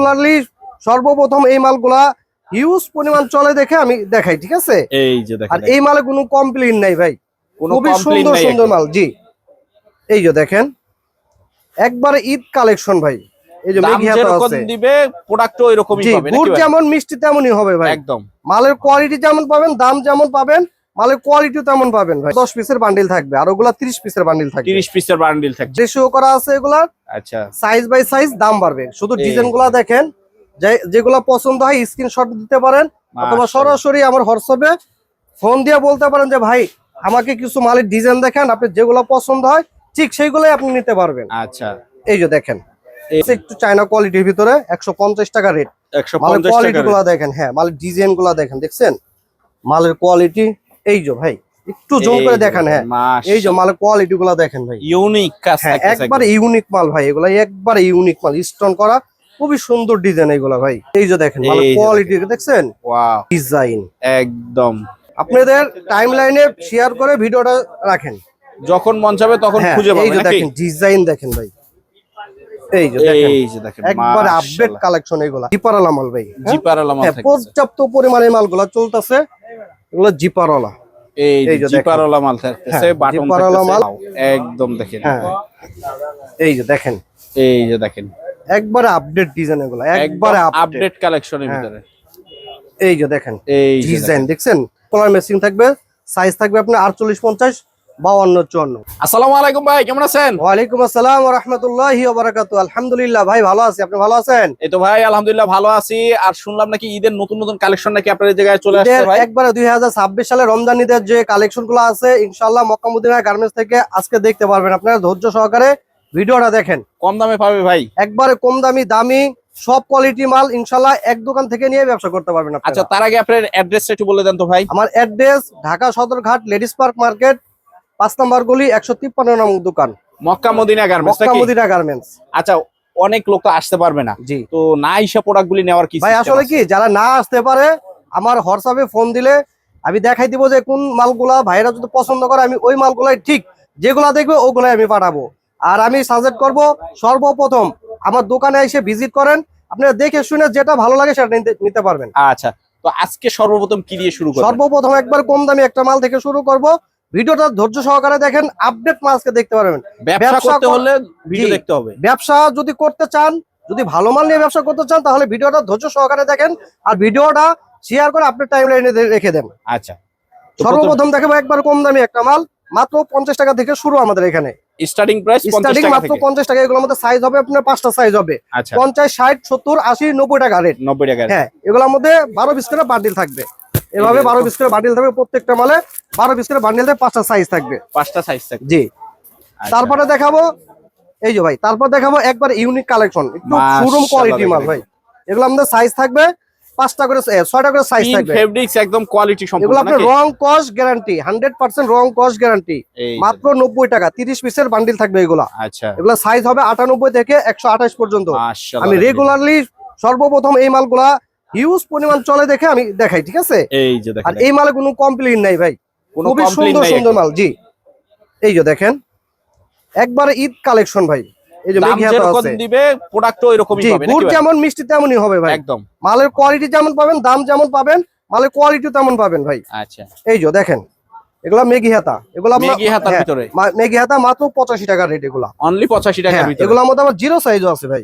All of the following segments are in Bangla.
রেগুলারলি সর্বপ্রথম এই মালগুলা হিউজ পরিমাণ চলে দেখে আমি দেখাই, ঠিক আছে? এই যে দেখেন, আর এই মালে কোনো কমপ্লেইন নাই ভাই, কোনো খুবই কমপ্লেইন সুন্দর নাই সুন্দর একদম। মাল। জি, এই যে দেখেন একবারে ঈদ কালেকশন ভাই। এই যে দাম মেঘি হাতা যেরকম আছে, দিবে প্রোডাক্টও এরকমই জি, পাবে নাকি গুড় ভাই? যেমন মিষ্টি তেমনই হবে ভাই। একদম মালের কোয়ালিটি যেমন পাবেন, দাম যেমন পাবেন, মালের কোয়ালিটিও তেমন পাবেন ভাই। 10 পিসের বান্ডিল থাকবে আর ওগুলা 30 পিসের বান্ডিল থাকবে। 30 পিসের বান্ডিল থাকবে। রেশিও করা আছে এগুলা, আচ্ছা, সাইজ বাই সাইজ দাম বাড়বে। শুধু এই ডিজাইন গুলা দেখেন, যেগুলা পছন্দ হয় স্ক্রিনশট দিতে পারেন, অথবা মাশাআল্লাহ। সরাসরি আমার হোয়াটসঅ্যাপে ফোন দিয়ে বলতে পারেন যে ভাই আমাকে কিছু মালের ডিজাইন দেখেন, আপনি যেগুলো পছন্দ হয় ঠিক সেইগুলোই আপনি নিতে পারবেন। আচ্ছা, এই যে দেখেন একটু চায়না কোয়ালিটির ভিতরে 150 টাকা রেট। মালের 150 কোয়ালিটি টাকা। গুলা দেখেন, হ্যাঁ মালের ডিজাইন গুলা দেখেন, দেখছেন মালের কোয়ালিটি। এই যে ভাই একটু জুম করে দেখেন, হ্যাঁ এই যে মালের কোয়ালিটি গুলা দেখেন ভাই, ইউনিক কাজ হ্যাঁ থাকতেছে একবারে ইউনিক মাল ভাই। এগুলা একবারে ইউনিক মাল, স্টোন করা, খুবই সুন্দর ডিজাইন এগুলা ভাই। এই যে দেখেন মালের এই যে কোয়ালিটি দেখছেন, ওয়াও, ডিজাইন। একদম আপনাদের টাইম লাইনে শেয়ার করে ভিডিওটা রাখেন, যখন মন চাবে তখন হ্যাঁ খুঁজে এই পাবেন যে নাকি? দেখেন ডিজাইন দেখেন ভাই, এই যে দেখেন এই যে দেখেন একবারে আপডেট মাশাআল্লাহ। কালেকশন এগুলা। জিপারালা মাল ভাই, জিপারালা মাল হ্যাঁ থাকতেছে। পর্যাপ্ত পরিমাণে মালগুলা চলতেছে, এগুলো জিপারালা। এই এই যে যে জিপারালা মাল থাকতেছে, হ্যাঁ, বাটন জিপারালা থাকতেছে, মাল। একদম দেখেন। হ্যাঁ এই যে দেখেন এই যে দেখেন একবারে আপডেট ডিজাইন এগুলা, একবারে আপডেট। আপডেট কালেকশনের হ্যাঁ। ভিতরে। এই যে দেখেন এই যে ডিজাইন দেখেন। দেখছেন, কলার মেশিন থাকবে, সাইজ থাকবে আপনার 48, 50, 52, 54। আসসালামু আলাইকুম ভাই, কেমন আছেন? ওয়ালাইকুম আসসালাম ওয়া রাহমাতুল্লাহি ওয়া বারাকাতুহু। আলহামদুলিল্লাহ ভাই ভালো আছি, আপনি ভালো আছেন? এই তো ভাই আলহামদুলিল্লাহ ভালো আছি। আর শুনলাম নাকি ঈদের নতুন নতুন কালেকশন নাকি আপনার এই জায়গায় চলে আসছে ঈদের ভাই? একবারে 2026 সালে রমজান ঈদের যে কালেকশন গুলো আছে ইনশাআল্লাহ মক্কা মদিনা গার্মেন্টস থেকে আজকে দেখতে পারবেন। আপনারা ধৈর্য সহকারে ভিডিওটা দেখেন, কম দামে পাবে ভাই। একবারে কম দামি সব কোয়ালিটি মাল ইনশাআল্লাহ এক দোকান থেকে নিয়ে ব্যবসা করতে পারবেন আপনারা। আচ্ছা, তার আগে আপনার অ্যাড্রেসটা একটু বলে দেন তো ভাই। আমার address Dhaka Sadarghat ladies park market 5 নম্বর গলি 153 নং দোকান, মক্কা মদিনা গার্মেন্টস মক্কা নাকি? মদিনা গার্মেন্টস। আচ্ছা, অনেক লোক তো আসতে পারবে না, জি তো না এসে প্রোডাক্টগুলি নেওয়ার কি ভাই, system আসলে আছে? কি যারা না আসতে পারে আমার হোয়াটসঅ্যাপে ফোন দিলে আমি দেখাই দিব যে কোন মালগুলা ভাইরা যদি পছন্দ করে আমি ওই মালগুলাই ঠিক যেগুলা দেখবে ওগুলাই আমি পাঠাবো। আর আমি সাজেস্ট করব সর্বপ্রথম আমার দোকানে এসে ভিজিট করেন, আপনারা দেখে শুনে যেটা ভালো লাগে সেটা নিতে পারবেন। আচ্ছা, তো আজকে সর্বপ্রথম কি দিয়ে শুরু করব? সর্বপ্রথম একবার কম দামি একটা মাল থেকে শুরু করব। ভিডিওটা ধৈর্য সহকারে দেখেন, আপডেট মাল আজকে দেখতে পারবেন। ব্যবসা করতে হলে ভিডিও জি, দেখতে হবে। ব্যবসা যদি করতে চান, যদি ভালো মাল নিয়ে ব্যবসা করতে চান তাহলে ভিডিওটা ধৈর্য সহকারে দেখেন আর ভিডিওটা শেয়ার করে আপনার টাইম লাইনে রেখে দেন। আচ্ছা, সর্বপ্রথম দেখাবো একবার কম দামি একটা মাল, মাত্র 50 টাকা থেকে শুরু আমাদের এখানে। স্টার্টিং প্রাইস 50 স্টার্টিং টাকা মাত্র থেকে। 50 টাকা। এগুলোর মধ্যে সাইজ হবে আপনার 5টা সাইজ হবে, আচ্ছা, 50, 60, 70, 80, 90 টাকা রেট। 90 টাকা। হ্যাঁ এগুলোর মধ্যে 12 পিস করে বান্ডিল থাকবে, এভাবে 12 পিস করে বান্ডিল থাকবে, প্রত্যেকটা মালে 12 পিস করে বান্ডিল থাকবে, 5টা সাইজ থাকবে। 5টা সাইজ থাকে। জি আচ্ছা। তারপরে দেখাবো এই যে ভাই, তারপর দেখাবো একবার ইউনিক কালেকশন, একটু শোরুম কোয়ালিটি মাল ভাই। এগুলো আমাদের সাইজ থাকবে 5টা করে 6টা করে সাইজ থাকবে। ফেব্রিক্স একদম কোয়ালিটি সম্পূর্ণ এগুলো আপনার নাকি? রং কস গ্যারান্টি, 100% রং কস গ্যারান্টি, এই যে মাত্র 90 টাকা। 30 পিসের বান্ডিল থাকবে এগুলা। আচ্ছা, এগুলা সাইজ হবে 98 থেকে 128 পর্যন্ত। মাশাআল্লাহ। আমি রেগুলারলি সর্বপ্রথম এই মালগুলা হিউজ পরিমাণ চলে দেখে আমি দেখাই, ঠিক আছে? এই যে আর দেখেন, এই মালে কোনো কমপ্লেইন নাই ভাই, কোনো খুবই কমপ্লেইন সুন্দর নাই সুন্দর একদম। মাল। জি এই যে দেখেন একবারে ঈদ কালেকশন ভাই। এই যে দাম মেঘি হাতা যেরকম আছে, দিবে প্রোডাক্টও এরকমই জি পাবে গুড় নাকি ভাই? যেমন মিষ্টি তেমনই হবে ভাই। একদম। মালের কোয়ালিটি যেমন পাবেন, দাম যেমন পাবেন, মালের কোয়ালিটিও তেমন পাবেন ভাই। আচ্ছা, এই যে দেখেন এগুলা মেঘি হাতা, এগুলা মেঘি হাতার ভিতরে মেঘি হাতা মাত্র 85 টাকা রেট। এগুলা অনলি 85 টাকার ভিতরে। এগুলোর মধ্যে আবার জিরো সাইজও আছে ভাই,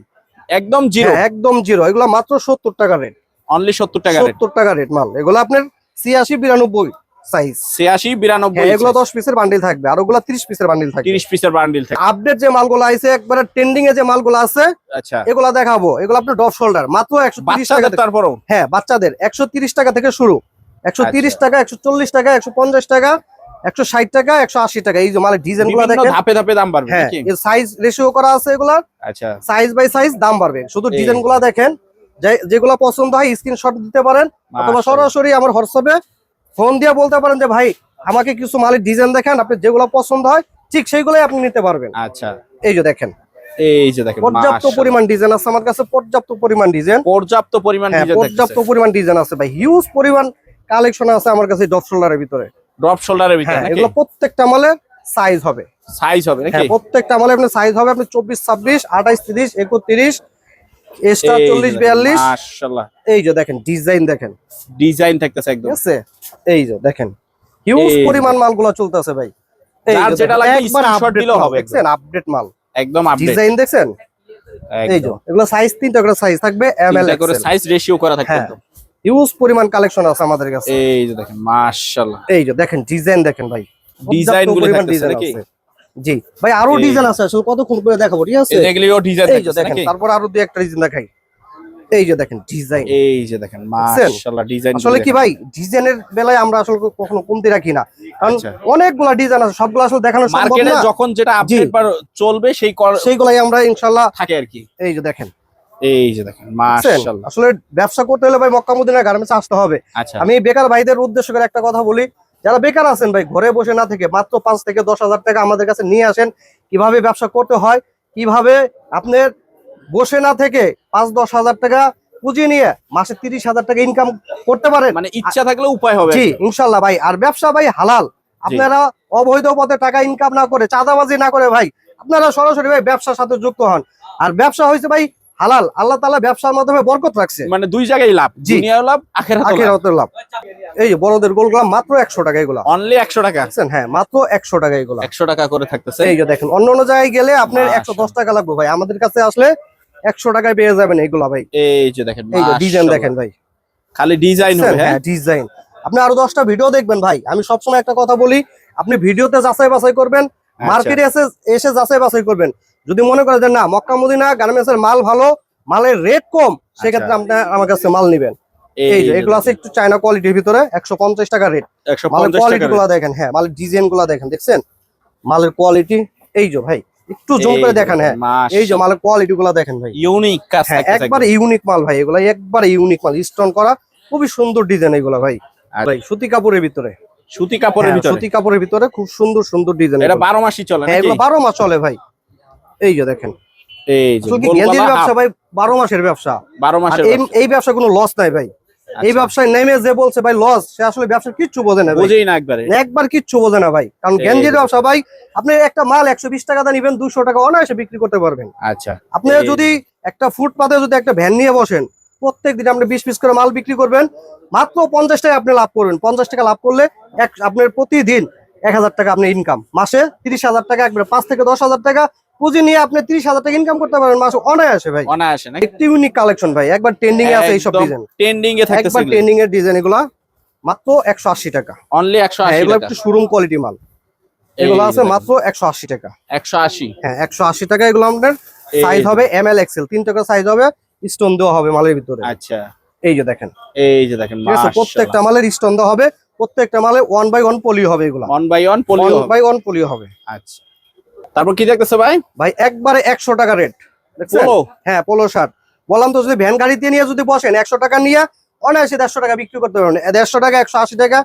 একদম জিরো, হ্যাঁ একদম জিরো। এগুলা মাত্র 70 টাকা রেট, অনলি 70 টাকা রেট। 70 টাকা রেট মাল। এগুলো আপনার 86, 92 সাইজ। 86, 92। হ্যাঁ এগুলো 10 পিসের বান্ডিল থাকবে আর ওগুলা 30 পিসের বান্ডিল থাকবে। 30 পিসের বান্ডিল থাকে। আপডেট যে মালগুলো আছে একবারে ট্রেন্ডিং এ যে মালগুলো আছে আচ্ছা, এগুলা দেখাবো। এগুলো আপনার ডপ শোল্ডার মাত্র 130 টাকা। বাচ্চাদের তারপরও হ্যাঁ বাচ্চাদের 130 টাকা থেকে শুরু, 130 টাকা, 140 টাকা, 150 টাকা, 160 টাকা, 180 টাকা। এই যে মালের ডিজাইন গুলো বিভিন্ন দেখেন, ধাপে ধাপে দাম বাড়বে হ্যাঁ নাকি? এর সাইজ রেশিও করা আছে এগুলা, আচ্ছা, সাইজ বাই সাইজ দাম বাড়বে। শুধু এই ডিজাইন গুলা দেখেন, যেগুলো পছন্দ হয় স্ক্রিনশট দিতে পারেন, অথবা মাশাআল্লাহ। সরাসরি আমার হোয়াটসঅ্যাপে ফোন দিয়ে বলতে পারেন যে ভাই আমাকে কিছু মালের ডিজাইন দেখেন, আপনি যেগুলো পছন্দ হয় ঠিক সেইগুলোই আপনি নিতে পারবেন। আচ্ছা, এই যে দেখেন এই যে দেখেন পর্যাপ্ত মাশাআল্লাহ। পরিমাণ ডিজাইন আছে আমার কাছে, পর্যাপ্ত পরিমাণ ডিজাইন, পর্যাপ্ত পরিমাণ হ্যাঁ ডিজাইন পর্যাপ্ত পরিমাণ ডিজাইন আছে ভাই। হিউজ পরিমাণ কালেকশন আছে আমার কাছে ডপ শোল্ডারের ভিতরে। ড্রপ শোল্ডারের ভিতরে হ্যাঁ নাকি? এগুলো প্রত্যেকটা মালের সাইজ হবে, সাইজ হবে নাকি? হ্যাঁ প্রত্যেকটা মালে আপনার সাইজ হবে আপনার 24, 26, 28, 30, 31, স্টার 40 42 মাশাআল্লাহ এই যে দেখেন ডিজাইন দেখেন, ডিজাইন থাকতেছে একদম। ঠিক আছে এই যে দেখেন হিউজ এই যে পরিমাণ মালগুলো চলতেছে ভাই। এই যার যে যেটা দেখেন, লাগবে একবার স্ক্রিনশট update দিলেও মাল, হবে দেখছেন আপডেট মাল, একদম আপডেট। ডিজাইন দেখছেন এই যে এগুলো সাইজ 3টা করে সাইজ থাকবে এম এল তিনটা করে এক্সেল, সাইজ রেশিও করা থাকবে হ্যাঁ একদম। হিউজ পরিমাণ কালেকশন আছে আমাদের কাছে। এই যে দেখেন মাশাআল্লাহ এই যে দেখেন ডিজাইন দেখেন ভাই, ডিজাইন পর্যাপ্ত গুলো পরিমাণ থাকতেছে ডিজাইন নাকি? আছে। জি ভাই আরো এই ডিজাইন আছে, আসলে কতক্ষণ করে দেখাবো, ঠিক আছে এগুলিও ডিজাইন এই যে থাকতেছে দেখেন নাকি? তারপর আরো দুই একটা ডিজাইন দেখাই। এই যে দেখেন ডিজাইন, এই যে দেখেন মাশাআল্লাহ ডিজাইন। আসলে কি ভাই ডিজাইনের বেলায় আমরা আসলে কখনো কমতি রাখি না, কারণ আচ্ছা। অনেকগুলা ডিজাইন আছে, সবগুলো আসলে দেখানো সম্ভব মার্কেটে না, যখন যেটা আপডেট চলবে সেইগুলাই আমরা ইনশাআল্লাহ থাকে আর কি। এই যে দেখেন, এই যে দেখেন বুঝছেন? মাশাআল্লাহ। আসলে ব্যবসা করতে হলে ভাই মক্কা মদিনা গার্মেন্টস আসতে হবে। আচ্ছা আমি বেকার ভাইদের উদ্দেশ্য করে একটা কথা বলি, যারা বেকার আছেন ভাই ঘরে বসে না থেকে মাত্র 5 থেকে 10,000 টাকা আমাদের কাছে নিয়ে আসেন, কিভাবে ব্যবসা করতে হয়, কিভাবে আপনার বসে না থেকে 5-10,000 টাকা পুঁজি নিয়ে মাসে 30,000 টাকা ইনকাম করতে পারেন, মানে ইচ্ছা থাকলে উপায় হবে। জি ইনশাল্লাহ ভাই। আর ব্যবসা ভাই হালাল, আপনারা অবৈধ পথে টাকা ইনকাম না করে, চাঁদাবাজি না করে ভাই আপনারা সরাসরি ভাই ব্যবসার সাথে যুক্ত হন। আর ব্যবসা হয়েছে ভাই হালাল, আল্লাহ তাআলা ব্যবসার মাধ্যমে বরকত রাখছে, মানে দুই জায়গায় লাভ, জি। দুনিয়াও লাভ আখিরাতেও লাভ। আখিরাতের লাভ। এই যে বড়দের গোলগুলা মাত্র 100 টাকা, এগুলা অনলি 100 টাকা, দেখছেন, হ্যাঁ মাত্র 100 টাকা এগুলা। 100 টাকা করে থাকতেছে। এই যে দেখেন অন্য অন্য জায়গায় গেলে আপনার মাশাআল্লাহ। 110 টাকা লাগবে ভাই, আমাদের কাছে আসলে 100 টাকায় পেয়ে যাবেন এগুলা ভাই। এই যে দেখেন এই যে ডিজাইন মাশাআল্লাহ। দেখেন ভাই, খালি ডিজাইন হবে। হ্যাঁ ডিজাইন। আপনি আরো 10টা ভিডিও দেখবেন ভাই, আমি সবসময় একটা কথা বলি, আপনি ভিডিওতে যাচাই বাছাই করবেন, মার্কেটে এসে যাচাই বাছাই করবেন। যদি মনে করেন যে না মক্কা মদিনা গার্মেন্টস এর মাল ভালো, মালের রেট কম, সেক্ষেত্রে আপনি আমার কাছে মাল নেবেন। এই যে এগুলো আছে একটু চায়না কোয়ালিটির ভিতরে 150 টাকা রেট। মালের 150 কোয়ালিটি টাকা। গুলা দেখেন, হ্যাঁ মালের ডিজাইন গুলা দেখেন, দেখছেন মালের কোয়ালিটি। এই যে ভাই একটু জুম করে দেখেন, হ্যাঁ এই যে মালের কোয়ালিটি গুলা দেখেন ভাই, ইউনিক কাজ হ্যাঁ থাকতেছে একবার ইউনিক মাল ভাই, এগুলা একবার ইউনিক মাল, স্টোন করা খুবই সুন্দর ডিজাইন এগুলা ভাই। ভাই সুতি কাপড়ের ভিতরে, সুতি কাপড়ের হ্যাঁ, ভিতরে, সুতি কাপড়ের ভিতরে খুব সুন্দর সুন্দর ডিজাইন, এটা 12 মাসই চলে হ্যাঁ নাকি? এগুলো 12 মাস চলে ভাই। এই যে দেখেন, এই যে আসলে কি গেঞ্জির ব্যবসা ভাই 12 মাসের ব্যবসা, 12 আর মাসের এই ব্যবসা কোনো লস নাই ভাই। এই ব্যবসায় নেমে যে বলছে ভাই লস, সে আসলে ব্যবসা কিচ্ছু বোঝে না ভাই, বুঝেই না একবারে, একবার কিচ্ছু বোঝে না ভাই। কারণ গেঞ্জির ব্যবসা ভাই, আপনি একটা মাল 120 টাকা দিয়ে নিবেন, 200 টাকা অনায়াসে বিক্রি করতে পারবেন। আচ্ছা আপনি যদি একটা ফুটপাতে যদি একটা ভ্যান নিয়ে বসেন, প্রত্যেক দিন আপনি 20 পিস করে মাল বিক্রি করবেন, মাত্র 50 টাকা আপনি লাভ করবেন। 50 টাকা লাভ করলে আপনার প্রতিদিন 1000 টাকা আপনি ইনকাম, মাসে 30,000 টাকা, একবার 5 থেকে 10,000 টাকা পুঁজি নিয়ে আপনি 30,000 টাকা ইনকাম করতে পারবেন মাসে অনায়াসে ভাই। অনায়াসে না, একটি ইউনিক কালেকশন ভাই, একবার ট্রেন্ডিং এ আছে এইসব ডিজাইন, ট্রেন্ডিং এ থাকতেছে একবার ট্রেন্ডিং এর ডিজাইন এগুলা মাত্র 180 টাকা, অনলি হ্যাঁ 180 এগুলো টাকা, একটু শোরুম কোয়ালিটি মাল, এগুলো আছে মাত্র 180 টাকা, 180, হ্যাঁ 180 টাকা। এগুলো আপনার সাইজ হবে এম এল এক্সেল, 3 টাকা সাইজ হবে, স্টোন দেওয়া হবে মালের ভিতরে। আচ্ছা এই যে দেখেন, এই যে দেখেন ঠিক আছে প্রত্যেকটা মালের স্টোন দেওয়া হবে, প্রত্যেকটা মালে 1 বাই 1 পলি হবে, এগুলো 1 বাই 1 পলি 1 বাই 1 পলি হবে। আচ্ছা তারপর কি দেখতেছে ভাই? ভাই একবারে 100 টাকা রেট, দেখছেন পোলো, হ্যাঁ পোলো শার্ট। বললাম তো, যদি ভ্যান গাড়িতে নিয়ে যদি বসেন 100 টাকা নিয়ে অনায়াসে 150 টাকা বিক্রি করতে পারবেন, 150 টাকা 180 টাকা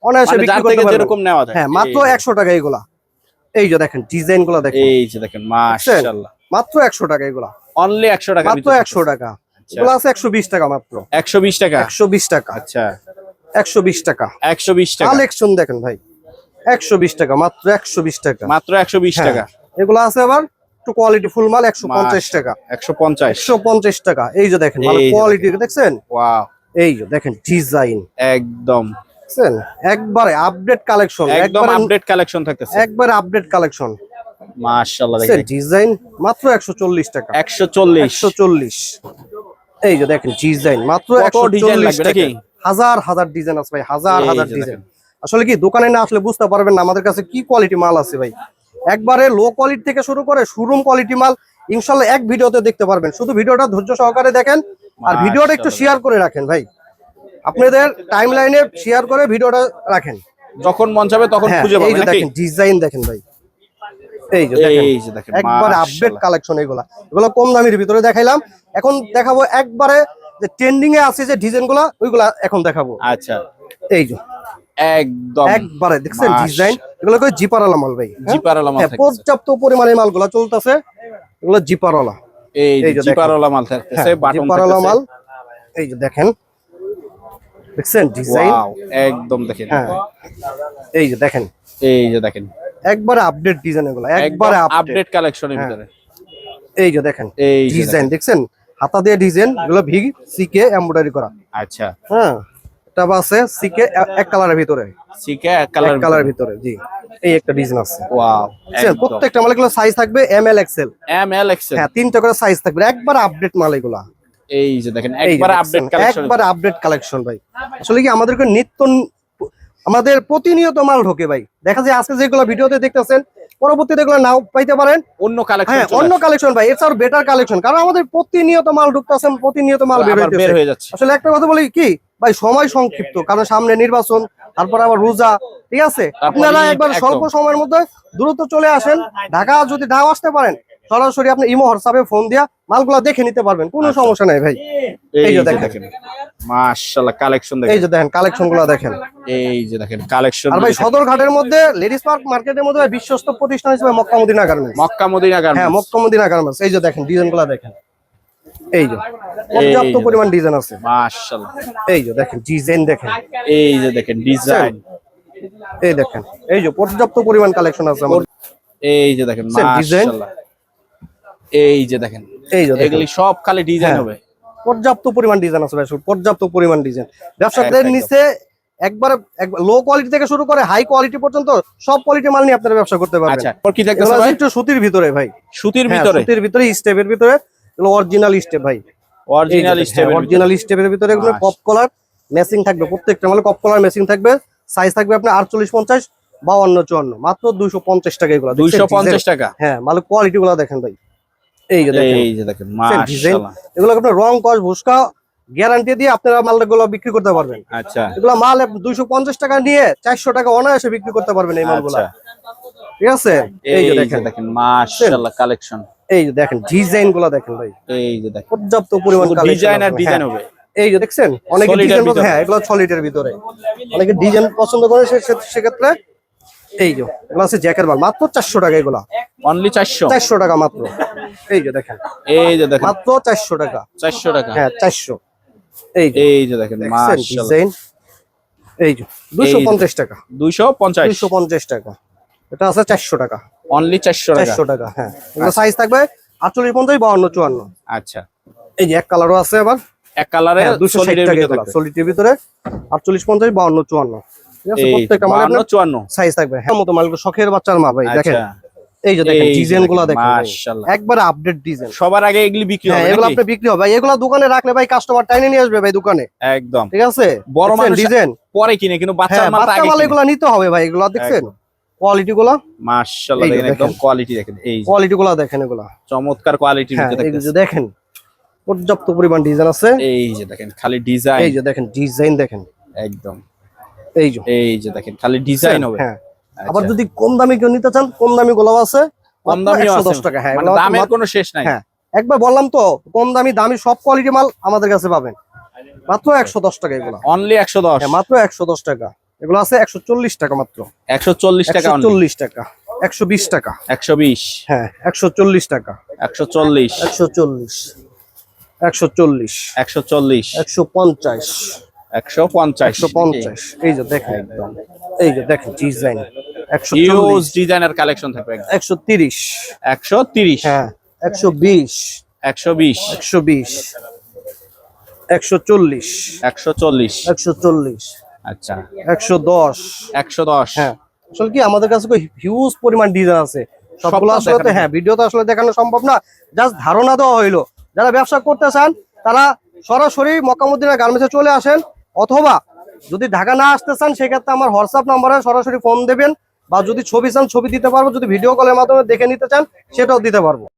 অনায়াসে মানে বিক্রি যার করতে থেকে পারবেন, যেরকম নেওয়া যায়, হ্যাঁ মাত্র 100 টাকা এগুলা। এই যে দেখেন ডিজাইন গুলা দেখেন, এই যে দেখেন মাশাআল্লাহ, মাত্র 100 টাকা এগুলা, অনলি 100 টাকা, মাত্র 100 টাকা। এগুলো আছে 120 টাকা মাত্র, 120 টাকা, 120 টাকা, আচ্ছা 120 টাকা 120 টাকা, কালেকশন দেখেন ভাই, 120 টাকা মাত্র, 120 টাকা মাত্র 120 হ্যাঁ। টাকা। এগুলো আছে আবার একটু কোয়ালিটি ফুল মাল 150 টাকা, 150, 150 টাকা। এই যে দেখেন মানে এই যে কোয়ালিটি দেখছেন, ওয়াও এই যে দেখেন ডিজাইন একদম, দেখছেন, একবারে আপডেট কালেকশন, একদম আপডেট কালেকশন থাকতেছে, একবারে আপডেট কালেকশন। মাশাআল্লাহ দেখছেন দেখেন ডিজাইন মাত্র 140 টাকা, 140, 140। এই যে দেখেন ডিজাইন মাত্র কত ডিজাইন 140 লাগবে টাকা, নাকি? হাজার হাজার ডিজাইন আছে ভাই, হাজার এই হাজার যে ডিজাইন। দেখেন। আসলে কি দোকানে না আসলে বুঝতে পারবেন না আমাদের কাছে কি কোয়ালিটি মাল আছে ভাই, একবারে লো কোয়ালিটি থেকে শুরু করে শোরুম কোয়ালিটি মাল ইনশাল্লাহ এক ভিডিওতে দেখতে পারবেন। শুধু ভিডিওটা ধৈর্য সহকারে দেখেন, আর ভিডিওটা একটু শেয়ার করে রাখেন ভাই, আপনাদের টাইম লাইনে শেয়ার করে ভিডিওটা রাখেন, যখন মন চাবে তখন হ্যাঁ। খুঁজে এই পাবেন যে নাকি? দেখেন ডিজাইন দেখেন ভাই, এই যে দেখেন, এই যে দেখেন একবারে আপডেট কালেকশন এগুলো কম দামের ভিতরে দেখাইলাম। এখন দেখাবো একবারে যে ট্রেন্ডিং এ আছে যে ডিজাইন গুলা, ওইগুলা এখন দেখাবো। আচ্ছা এই যে একদম একবারে দেখছেন ডিজাইন, এগুলো কই জিপারওয়ালা মাল ভাই, হ্যাঁ? জিপারওয়ালা মাল হ্যাঁ, থাকতেছে, পর্যাপ্ত পরিমাণে মালগুলা চলতেছে, এগুলো জিপারওয়ালা, এই এই যে দেখেন। জিপারওয়ালা মাল থাকতেছে, হ্যাঁ, বাটন জিপারওয়ালা থাকতেছে, মাল। এই যে দেখেন, দেখছেন ডিজাইন, ওয়াও একদম দেখেন, হ্যাঁ এই যে দেখেন এই যে দেখেন একবারে আপডেট ডিজাইন, এগুলো একবারে একবারে আপডেট। আপডেট কালেকশনের হ্যাঁ। ভিতরে, এই যে দেখেন এই যে ডিজাইন দেখছেন, হাতা দিয়ে ডিজাইন, এগুলো ভি সিকে এমব্রয়ডারি করা। আচ্ছা, হ্যাঁ, এটা আছে সিকে এক কালারের ভিতরে, সিকে এক কালারের ভিতরে। জি, এই একটা ডিজাইন আছে। ওয়াও, প্রত্যেকটা মাল এগুলো সাইজ থাকবে এম এল এক্সেল। হ্যাঁ, 3টা করে সাইজ থাকবে, একবার আপডেট মাল এগুলা। এই যে দেখেন একবার আপডেট কালেকশন, একবার আপডেট কালেকশন ভাই। আসলে কি আমাদেরকে আমাদের প্রতিনিয়ত মাল ঢোকে ভাই। দেখা যায় আজকে যেগুলো ভিডিওতে দেখতেছেন, পরবর্তীতে এগুলো নাও পাইতে পারেন, অন্য কালেকশন। হ্যাঁ, অন্য কালেকশন ভাই, এছাড়াও বেটার কালেকশন, কারণ আমাদের প্রতিনিয়ত মাল ঢুকতেছে, প্রতিনিয়ত মাল বের হয়ে যাচ্ছে। আসলে একটা কথা বলি কি ভাই, সময় সংক্ষিপ্ত, কারণ সামনে নির্বাচন, তারপর আবার রোজা, ঠিক আছে? আপনারা একবার স্বল্প সময়ের মধ্যে দ্রুত চলে আসেন ঢাকা। যদি নাও আসতে পারেন, সরাসরি আপনি ইমো হোয়াটসঅ্যাপে ফোন দিয়া মালগুলা দেখে নিতে পারবেন, কোনো সমস্যা নাই ভাই। এই যে দেখেন মাশাআল্লাহ কালেকশন দেখেন, এই যে দেখেন কালেকশনগুলো দেখেন, এই যে দেখেন কালেকশন। আর ভাই সদরঘাটের মধ্যে লেডিস পার্ক মার্কেটের মধ্যে ভাই বিশ্বস্ত প্রতিষ্ঠান হিসেবে মক্কা মদিনা গার্মেন্টস। মক্কা মদিনা গার্মেন্টস, হ্যাঁ, মক্কা মদিনা গার্মেন্টস। এই যে দেখেন ডিজাইনগুলো দেখেন, এই যে পর্যাপ্ত পরিমাণ ডিজাইন আছে মাশাআল্লাহ। এই যে দেখেন ডিজাইন দেখেন, এই যে দেখেন ডিজাইন, এই দেখেন, এই যে পর্যাপ্ত পরিমাণ কালেকশন আছে আমাদের। এই যে দেখেন মাশাআল্লাহ, এই যে দেখেন, এই যে এগুলি সব খালি ডিজাইন হবে, পর্যাপ্ত পরিমাণ ডিজাইন আছে ভাই, পর্যাপ্ত পরিমাণ ডিজাইন। ব্যবসাদের নিচে একবার লো কোয়ালিটি থেকে শুরু করে হাই কোয়ালিটি পর্যন্ত সব কোয়ালিটি মাল নিয়ে আপনারা ব্যবসা করতে পারবেন। আচ্ছা, কি দেখতেছেন ভাই? একটু সুতির ভিতরে ভাই, সুতির হ্যাঁ, ভিতরে, সুতির ভিতরে স্টেপের ভিতরে, এগুলো অরিজিনাল স্টেপ ভাই, অরিজিনাল স্টেপের ভিতরে। এগুলো কপ কলার ম্যাচিং থাকবে, প্রত্যেকটা মালে কপ কলার ম্যাচিং থাকবে। সাইজ থাকবে আপনার 48, 50, 52, 54, মাত্র 250 টাকা এগুলো। 250 টাকা। হ্ঁ, মালের কোয়ালিটি গুলো দেখেন ভাই, এই যে দেখেন, এই যে দেখেন মাশাআল্লাহ। এগুলো আপনার রং কস ভুসকা গ্যারান্টি দিয়ে আপনারা মালগুলো বিক্রি করতে পারবেন। আচ্ছা, এগুলো মাল 250 টাকা নিয়ে 400 টাকা অনায়াসে বিক্রি করতে পারবেন এই মালগুলো, ঠিক আছে? এই যে দেখেন মাশাআল্লাহ কালেকশন, এই যে দেখেন ডিজাইন গুলো দেখেন ভাই, এই যে দেখেন পর্যাপ্ত পরিমাণ ডিজাইন আর ডিজাইন হবে। এই যে দেখছেন অনেকে ডিজাইন, হ্যাঁ, এগুলো সলিডের ভিতরে, অনেকে ডিজাইন পছন্দ করে, সেক্ষেত্রে এই যে এগুলো আছে জ্যাকের মাল, মাত্র 400 টাকা এগুলা, অনলি 400 টাকা মাত্র। এই যে দেখেন, এই যে দেখেন মাত্র 400 টাকা, 400 টাকা, হ্যাঁ 400। এই যে দেখেন মাশাআল্লাহ ডিজাইন, এই যে 250 টাকা, 250 টাকা। এটা আছে 400 টাকা, অনলি 400 টাকা, 400 টাকা। হ্যাঁ, এগুলো সাইজ থাকবে 48, 50, 52, 54। আচ্ছা, এই যে এক কালারও আছে আবার, এক কালারে 260 টাকা এগুলো, সলিডের ভিতরে 48, 50, 52, 54। ঠিক আছে, প্রত্যেকটা মাল 54 সাইজ থাকবে। হ্যাঁ, মতো মালগুলো শখের বাচ্চার মা ভাই, দেখেন এই যে দেখেন ডিজাইন গুলো দেখেন মাশাআল্লাহ, একবার আপডেট ডিজাইন। সবার আগে এগুলি বিক্রি হবে, এগুলো আপনি বিক্রি হবে ভাই, এগুলো দোকানে রাখলে ভাই কাস্টমার টাইনে নিয়ে আসবে ভাই দোকানে, একদম, ঠিক আছে? বড় মানুষ ডিজাইন পরে কিনে, কিন্তু বাচ্চার মাল আগে মাল এগুলো নিতে হবে ভাই। এগুলো দেখছেন কোয়ালিটি গুলো মাশাআল্লাহ, দেখেন একদম কোয়ালিটি দেখেন, এই কোয়ালিটি গুলো দেখেন, এগুলো চমৎকার কোয়ালিটির ভিতরে দেখেন, দেখেন পর্যাপ্ত পরিমাণ ডিজাইন আছে। এই যে দেখেন খালি ডিজাইন, এই যে দেখেন ডিজাইন দেখেন একদম, এই যে দেখেন খালি ডিজাইন হবে। হ্যাঁ, আবার যদি কম দামি কেউ নিতে চান, কম দামি গুলো আছে, কম দামি 110 টাকা। হ্যাঁ, মানে দামের কোনো শেষ নাই। হ্যাঁ, একবার বললাম তো, কম দামি সব কোয়ালিটি মাল আমাদের কাছে পাবেন, মাত্র 110 টাকা এগুলো, অনলি 110। হ্যাঁ, মাত্র 110 টাকা। এগুলো আছে 140 টাকা মাত্র, 140 টাকা, 140 টাকা, 120 টাকা, 120, হ্যাঁ 140 টাকা, 140, 140, 140, 140, 150, 150, 150। এই যে দেখেন একদম, এই যে দেখেন ডিজাইন, হিউজ ডিজাইনার কালেকশন থাকবে। 130, 130, হ্যাঁ 120, 120, 120, 140, 140, 140, আচ্ছা 110, 110। হ্যাঁ, আসলে কি আমাদের কাছে হিউজ পরিমাণ ডিজাইন আছে, সবগুলো আসলে তো হ্যাঁ ভিডিও তো আসলে দেখানো সম্ভব না, জাস্ট ধারণা দেওয়া হইলো। যারা ব্যবসা করতে চান তারা সরাসরি মক্কা মদিনা গার্মেন্টসে চলে আসেন, অথবা যদি ঢাকা না আসতে চান সেক্ষেত্রে আমার হোয়াটসঅ্যাপ নাম্বারে সরাসরি ফোন দেবেন, বা যদি ছবি চান ছবি দিতে পারবো, যদি ভিডিও কলের মাধ্যমে দেখে নিতে চান সেটাও দিতে পারবো।